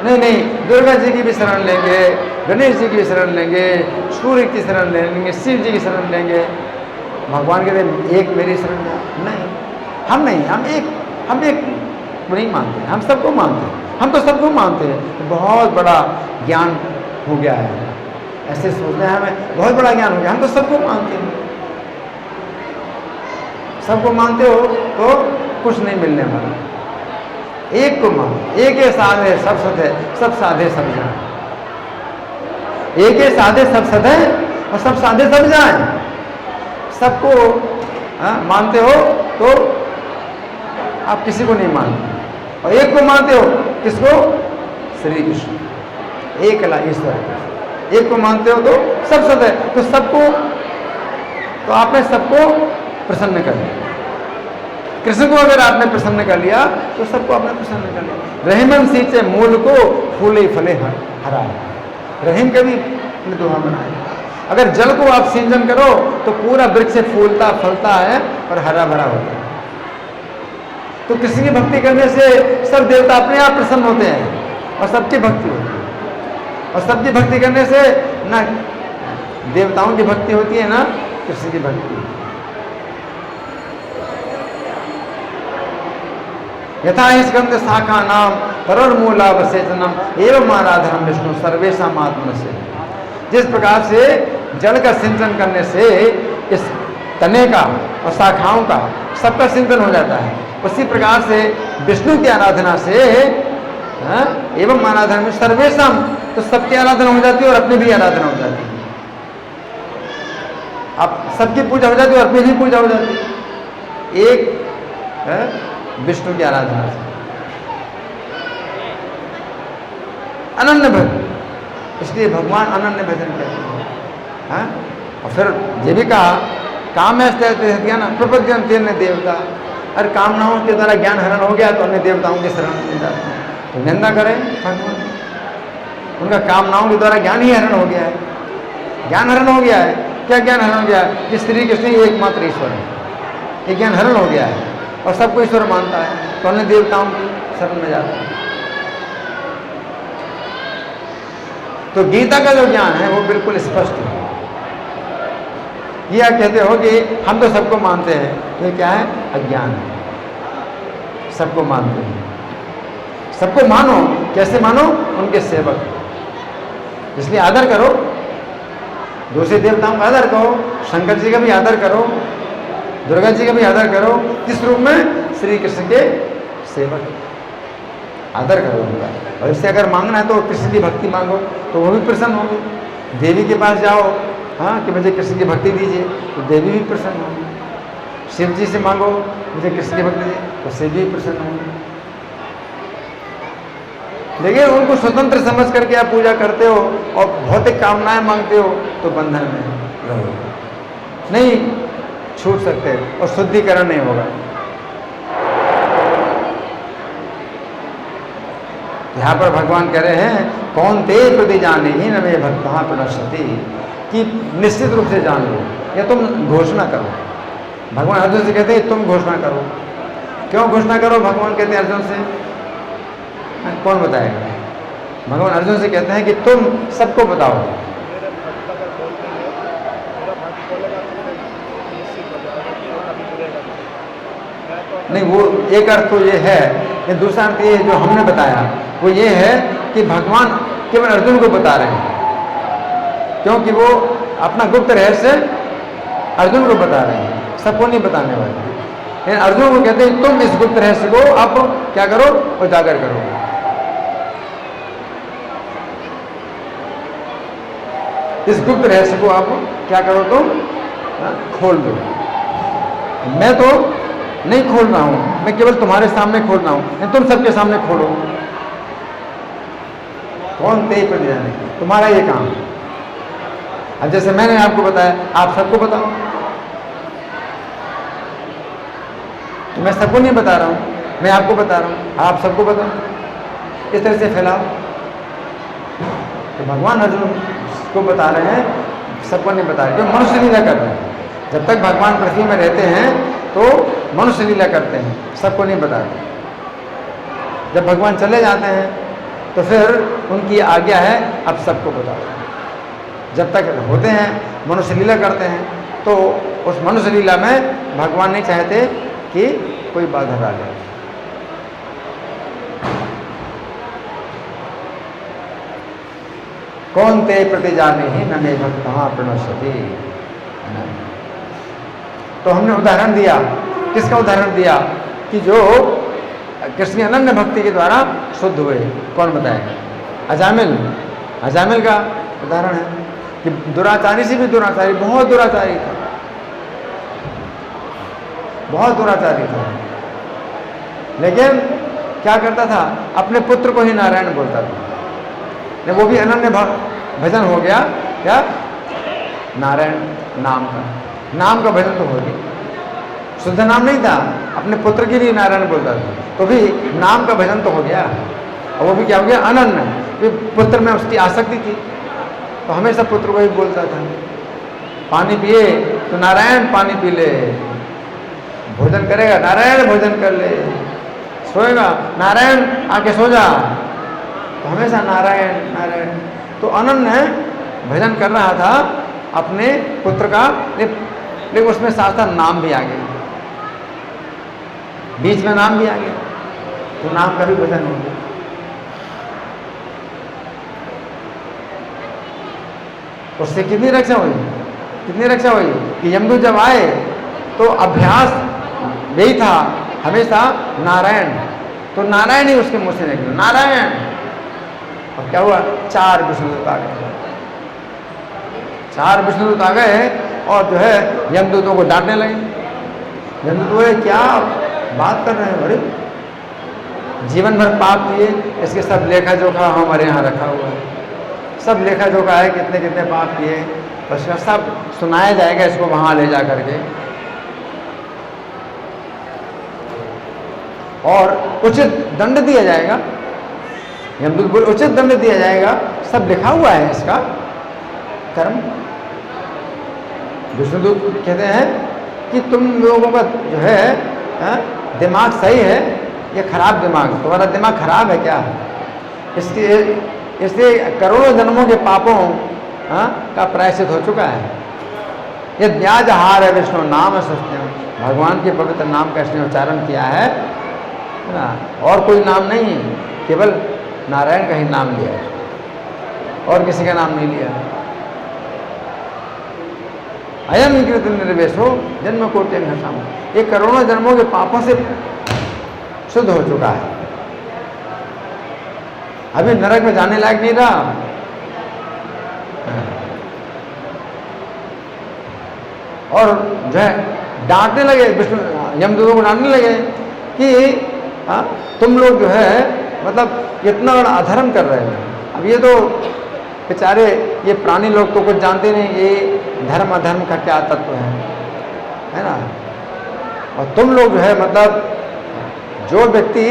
नहीं, दुर्गा जी की भी शरण लेंगे, गणेश जी की भी शरण लेंगे, सूर्य की शरण लेंगे, शिव जी की शरण लेंगे। भगवान कहते एक मेरी शरण में नहीं, हम एक नहीं मानते, हम सबको मानते हैं, हम तो सबको मानते हैं। तो बहुत बड़ा ज्ञान हो गया है, ऐसे सोचते हैं हमें बहुत बड़ा ज्ञान हो गया। हम तो सबको मानते हैं, सबको मानते हो तो कुछ नहीं मिलने वाला। एक को मान, एक साधे सब सधे, सब साधे सब जान। एक ही साधे सब सधे और सब साधे सब जाएं। सबको मानते हो तो आप किसी को नहीं मानते, और एक को मानते हो, किसको? श्री कृष्ण, एक अला ईश्वर। एक को मानते हो तो सब सद है, तो सबको, तो आपने सबको प्रसन्न कर लिया। कृष्ण को अगर आपने प्रसन्न कर लिया तो सबको आपने प्रसन्न कर लिया। रहीमन सींचे मूल को फूले फले हरा। रहीम का भी दोहा बनाया। अगर जल को आप सिंचन करो तो पूरा वृक्ष फूलता फलता है और हरा भरा होता है। तो कृष्ण की भक्ति करने से सब देवता अपने आप प्रसन्न होते हैं और सबकी भक्ति होती है। और सबकी भक्ति करने से ना देवताओं की भक्ति होती है ना कृष्ण की भक्ति। यथा स्कंद शाखा नाम तरुणमूला वसेचनम एवं आराधनम विष्णु सर्वेशा आत्म से। जिस प्रकार से जल का सिंचन करने से इस तने का और शाखाओं का सबका सिंचन हो जाता है, उसी प्रकार से विष्णु की आराधना से एवं आराधना में सर्वेशम, तो सबकी आराधना हो जाती है और अपनी भी आराधना हो जाती है। अब सबकी पूजा हो जाती है और अपनी भी पूजा हो जाती है, एक विष्णु की आराधना से। अनन्य भजन, इसलिए भगवान अनन्य भजन कहते हैं। और फिर ये भी कहा काम है ना प्रपद्यन तेन देवता। अरे कामनाओं के द्वारा ज्ञान हरण हो गया तो अन्य देवताओं के शरण में जाते हैं, तो निंदा करें भगवान। उनका कामनाओं के द्वारा ज्ञान ही हरण हो गया है। ज्ञान हरण हो गया है, क्या ज्ञान हरण हो गया है? कि श्री कृष्ण ही एकमात्र ईश्वर है, ये ज्ञान हरण हो गया है और सबको ईश्वर मानता है, तो अन्य देवताओं की शरण में जाता है। तो गीता का जो ज्ञान है वो बिल्कुल स्पष्ट है। यह कहते हो कि हम तो सबको मानते हैं, तो ये क्या है? अज्ञान है। सबको मानते हैं, सबको मानो। कैसे मानो? उनके सेवक, इसलिए आदर करो। दूसरे देवताओं का आदर करो, शंकर जी का भी आदर करो, दुर्गा जी का भी आदर करो। किस रूप में? श्री कृष्ण के सेवक, आदर करो उनका। और इससे अगर मांगना है तो कृष्ण की भक्ति मांगो, तो वो भी प्रसन्न होंगे। देवी के पास जाओ, कि मुझे कृष्ण की भक्ति दीजिए, तो देवी भी प्रसन्न होंगी। शिव जी से मांगो मुझे कृष्ण की भक्ति दीजिए, तो शिव भी प्रसन्न होंगे। लेकिन उनको स्वतंत्र समझ करके आप पूजा करते हो और भौतिक कामनाएं मांगते हो तो बंधन में रहो, नहीं छूट सकते और शुद्धिकरण नहीं होगा। यहाँ पर भगवान कह रहे हैं कौन ते प्रति जाने ही न मे भक्ता प्रणश्यति, कि निश्चित रूप से जान लो, या तुम घोषणा करो। भगवान अर्जुन से कहते हैं तुम घोषणा करो। क्यों घोषणा करो? भगवान कहते हैं अर्जुन से, कौन बताएगा? भगवान अर्जुन से कहते हैं कि तुम सबको बताओ। नहीं, वो एक अर्थ तो ये है, ये दूसरा अर्थ ये जो हमने बताया वो ये है कि भगवान केवल अर्जुन को बता रहे हैं, क्योंकि वो अपना गुप्त रहस्य अर्जुन को बता रहे हैं, सबको नहीं बताने वाले। लेकिन अर्जुन को कहते हैं तुम इस गुप्त रहस्य को आप क्या करो? उजागर करो। इस गुप्त रहस्य को आप क्या करो? तुम खोल दो। मैं तो नहीं खोल रहा हूं, मैं केवल तुम्हारे सामने खोल रहा हूं, तुम सबके सामने खोलो। कौन ते प्रति जाने, तुम्हारा ये काम। अब जैसे मैंने आपको बताया, आप सबको बताओ। तो मैं सबको नहीं बता रहा हूं, मैं आपको बता रहा हूं, आप सबको बताओ। इस तरह से फैलाओ। तो भगवान अर्जुन को बता रहे हैं, सबको नहीं बता रहे, क्योंकि मनुष्य लीला कर रहे हैं। जब तक भगवान पृथ्वी में रहते हैं तो मनुष्य लीला करते हैं, सबको नहीं बताते। जब भगवान चले जाते हैं तो फिर उनकी आज्ञा है अब सबको बताओ। जब तक होते हैं मनुष्य लीला करते हैं, तो उस मनुष्य लीला में भगवान नहीं चाहते कि कोई बाधा डाले। कौन ते प्रति जाने ही न मे भक्ता प्रणश्यति। तो हमने उदाहरण दिया, किसका उदाहरण दिया? कि जो कृष्ण अनन्य भक्ति के द्वारा शुद्ध हुए। कौन बताएगा? अजामिल का उदाहरण है कि दुराचारी से भी दुराचारी, बहुत दुराचारी था, बहुत दुराचारी था, लेकिन क्या करता था, अपने पुत्र को ही नारायण बोलता था। वो भी अनन्य भजन हो गया, क्या, नारायण नाम का भजन तो हो गया। शुद्ध नाम नहीं था, अपने पुत्र के लिए नारायण बोलता था, तो भी नाम का भजन तो हो गया। और वो भी क्या हो गया, अनन्य। पुत्र में उसकी आसक्ति थी, तो हमेशा पुत्र को ही बोलता था। पानी पिए तो नारायण पानी पी ले, भोजन करेगा नारायण भोजन कर ले, सोएगा नारायण आके सो जा, तो हमेशा नारायण नारायण। तो अनन्य भजन कर रहा था अपने पुत्र का, लेकिन उसमें साथ साथ नाम भी आ गया, बीच में नाम भी आ गया, तो नाम का भी भजन हो गया। उससे कितनी रक्षा हुई, कितनी रक्षा हुई कि यमदूत जब आए तो अभ्यास यही था हमेशा नारायण, तो नारायण ही उसके मुंह से निकले, नारायण। और क्या हुआ, 4 विष्णुदूत आ गए, 4 विष्णुदूत आ गए और जो है यमदूतों को डांटने लगे। यमदूत बोले क्या बात कर रहे हैं, अरे जीवन भर पाप किए, इसके सब लेखा जोखा हमारे यहाँ रखा हुआ है, सब लेखा जोखा है, कितने कितने पाप किए, उसका सब सुनाया जाएगा इसको वहाँ ले जा करके, और उचित दंड दिया जाएगा। यमदूत बोले उचित दंड दिया जाएगा, सब लिखा हुआ है इसका कर्म। विष्णुदूत कहते हैं कि तुम लोगों का जो है दिमाग सही है, ये खराब दिमाग, तुम्हारा दिमाग खराब है क्या, इससे करोड़ों जन्मों के पापों का प्रायश्चित हो चुका है। ये ब्याज हार है विष्णु नाम सत्यम, भगवान के पवित्र नाम का इसने उच्चारण किया है ना, और कोई नाम नहीं, केवल नारायण का ही नाम लिया है, और किसी का नाम नहीं लिया। अयम कृत निर्वेशो जन्म कोटि घटाम, ये करोड़ों जन्मों के पापों से शुद्ध हो चुका है, अभी नरक में जाने लायक नहीं रहा। और जो है डांटने लगे, विष्णु यमदूतों को डांटने लगे कि तुम लोग जो है मतलब इतना बड़ा अधर्म कर रहे हैं। अब ये तो बेचारे ये प्राणी लोग तो कुछ जानते नहीं, ये धर्म अधर्म का क्या तत्व है ना। और तुम लोग जो है मतलब जो व्यक्ति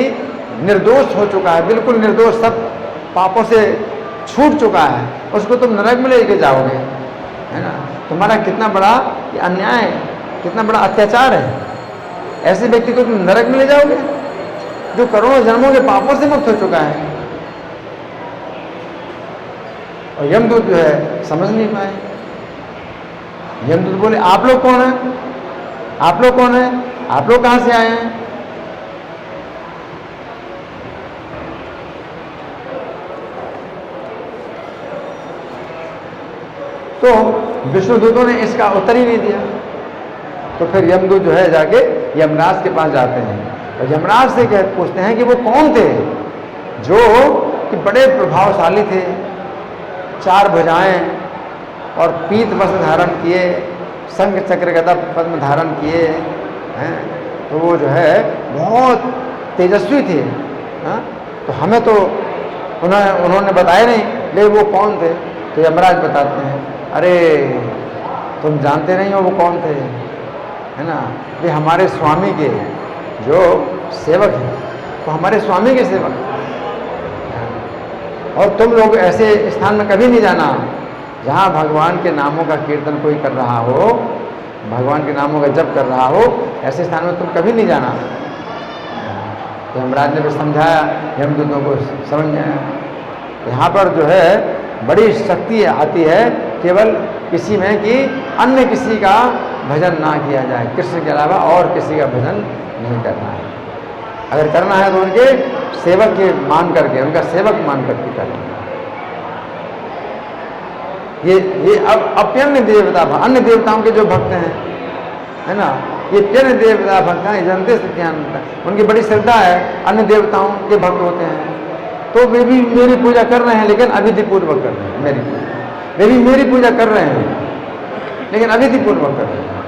निर्दोष हो चुका है, बिल्कुल निर्दोष, सब पापों से छूट चुका है, उसको तुम नरक में लेके जाओगे, है ना। तुम्हारा कितना बड़ा ये अन्याय, कितना बड़ा अत्याचार है, ऐसे व्यक्ति को तुम नरक में ले जाओगे जो करोड़ों जन्मों के पापों से मुक्त हो चुका है। और यमदूत जो है समझ नहीं पाए। यमदूत बोले आप लोग कौन हैं, आप लोग कौन हैं, आप लोग कहां से आए हैं। तो विष्णुदूतों ने इसका उत्तर ही नहीं दिया। तो फिर यमदूत जो है जाके यमराज के पास जाते हैं और यमराज से पूछते हैं कि वो कौन थे जो कि बड़े प्रभावशाली थे, 4 भुजाएं और पीत वस्त्र धारण किए, शंख चक्र गदा पद्म धारण किए हैं, तो वो जो है बहुत तेजस्वी थे। तो हमें तो उन्होंने बताया नहीं, लेकिन वो कौन थे। तो यमराज बताते हैं, अरे तुम जानते नहीं हो वो कौन थे, है ना, वे हमारे स्वामी के जो सेवक हैं, तो हमारे स्वामी के सेवक। और तुम लोग ऐसे स्थान में कभी नहीं जाना जहाँ भगवान के नामों का कीर्तन कोई कर रहा हो, भगवान के नामों का जप कर रहा हो, ऐसे स्थान में तुम कभी नहीं जाना। तो यमराज ने भी समझाया, यमदूतों को समझ में आया। यहाँ पर जो है बड़ी शक्ति आती है केवल किसी में कि अन्य किसी का भजन ना किया जाए, कृष्ण के अलावा और किसी का भजन नहीं करना है। अगर करना है तो उनके सेवक के मान करके, उनका सेवक मान करके करना है। ये अब अप्यन्य देवता, अन्य देवताओं के जो भक्त हैं, है ना, ये प्यन्य देवता भक्त हैं, जनते से ज्ञान होता है, उनकी बड़ी श्रद्धा है, अन्य देवताओं के भक्त होते हैं, तो वे भी मेरी पूजा कर रहे हैं, लेकिन अविधि पूर्वक कर रहे हैं मेरी पूजा। वे भी मेरी पूजा कर रहे हैं, लेकिन अविधि पूर्वक कर रहे हैं।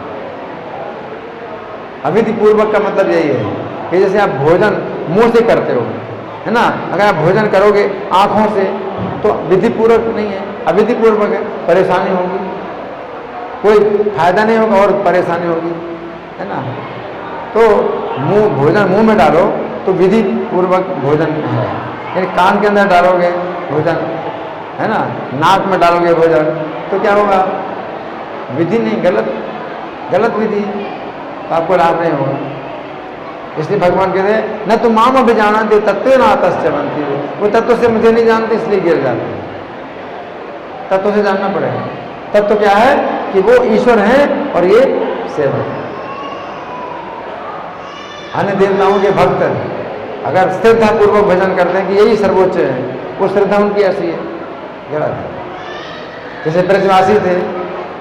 अविधि पूर्वक का मतलब यही है कि जैसे आप भोजन मुंह से करते हो, है ना, अगर आप भोजन करोगे आंखों से तो विधि पूर्वक नहीं है, अविधि पूर्वक है, परेशानी होगी, कोई फायदा नहीं होगा और परेशानी होगी, है ना। तो भोजन मुंह में डालो तो विधि पूर्वक भोजन है, यानी कान के अंदर डालोगे भोजन, है ना, नाक में डालोगे भोजन तो क्या होगा, विधि नहीं, गलत विधि, तो आपको लाभ नहीं होगा। इसलिए भगवान कहते हैं न तो माम अभी जानते तत्व ना तस्य बनती है, वो तत्व से मुझे नहीं जानते इसलिए गिर जाते हैं। तत्व से जानना पड़ेगा। तत्व क्या है कि वो ईश्वर है और ये सेवक है। अन्य देवताओं के भक्त अगर श्रद्धा पूर्वक भजन करते हैं कि यही सर्वोच्च है, वो श्रद्धा उनकी ऐसी है, गलत है। जैसे ब्रजवासी थे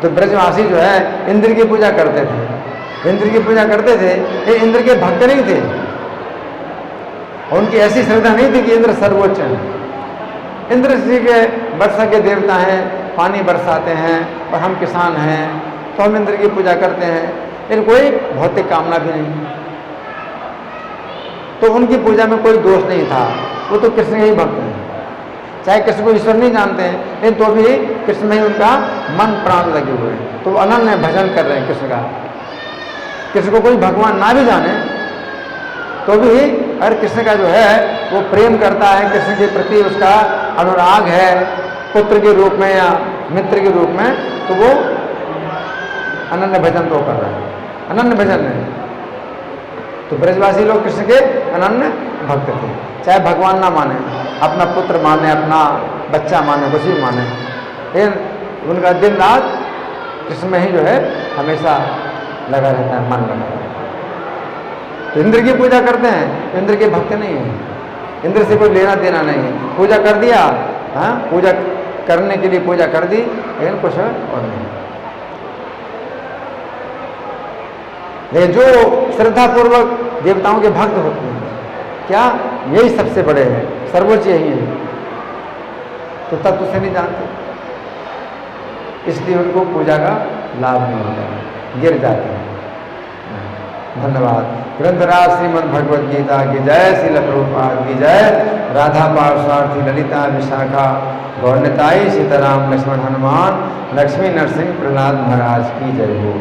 तो ब्रजवासी जो है इंद्र की पूजा करते थे, इंद्र की पूजा करते थे, ये इंद्र के भक्त नहीं थे और उनकी ऐसी श्रद्धा नहीं थी कि इंद्र सर्वोच्च है। इंद्र जी के वर्षा के देवता हैं, पानी बरसाते हैं और हम किसान हैं तो हम इंद्र की पूजा करते हैं, लेकिन कोई भौतिक कामना भी नहीं, तो उनकी पूजा में कोई दोष नहीं था, वो तो कृष्ण के ही भक्त हैं। चाहे कृष्ण को ईश्वर नहीं जानते हैं लेकिन तो भी कृष्ण में ही उनका मन प्राण लगे हुए हैं, तो अनन्य भजन कर रहे हैं कृष्ण का। कृष्ण को कोई भगवान ना भी जाने तो भी अगर कृष्ण का जो है वो प्रेम करता है, कृष्ण के प्रति उसका अनुराग है पुत्र के रूप में या मित्र के रूप में, तो वो अनन्य भजन तो कर रहा है, अनन्य भजन है। तो ब्रजवासी लोग कृष्ण के अनन्य भक्त थे, चाहे भगवान ना माने, अपना पुत्र माने, अपना बच्चा माने, कुछ भी माने, लेकिन उनका दिन रात कृष्ण में ही जो है हमेशा लगा रहता है, मन लगा रहता है। तो इंद्र की पूजा करते हैं तो इंद्र के भक्त नहीं है, इंद्र से कोई लेना देना नहीं है, पूजा कर दिया, हाँ, पूजा करने के लिए पूजा कर दी, लेकिन कुछ और नहीं। लेकिन जो श्रद्धा पूर्वक देवताओं के भक्त होते हैं, क्या यही सबसे बड़े हैं, सर्वोच्च यही है, तो तत्व से नहीं जानते, इसलिए उनको पूजा का लाभ नहीं होता, गिर जाते हैं। धन्यवाद। ग्रंथराज श्रीमद् भगवद गीता की जय, श्रील प्रभुपाद की जय, राधा पार्श्वार्थी ललिता विशाखा गौरनिताई सीताराम लक्ष्मण हनुमान लक्ष्मी नरसिंह प्रहलाद महाराज की जय हो।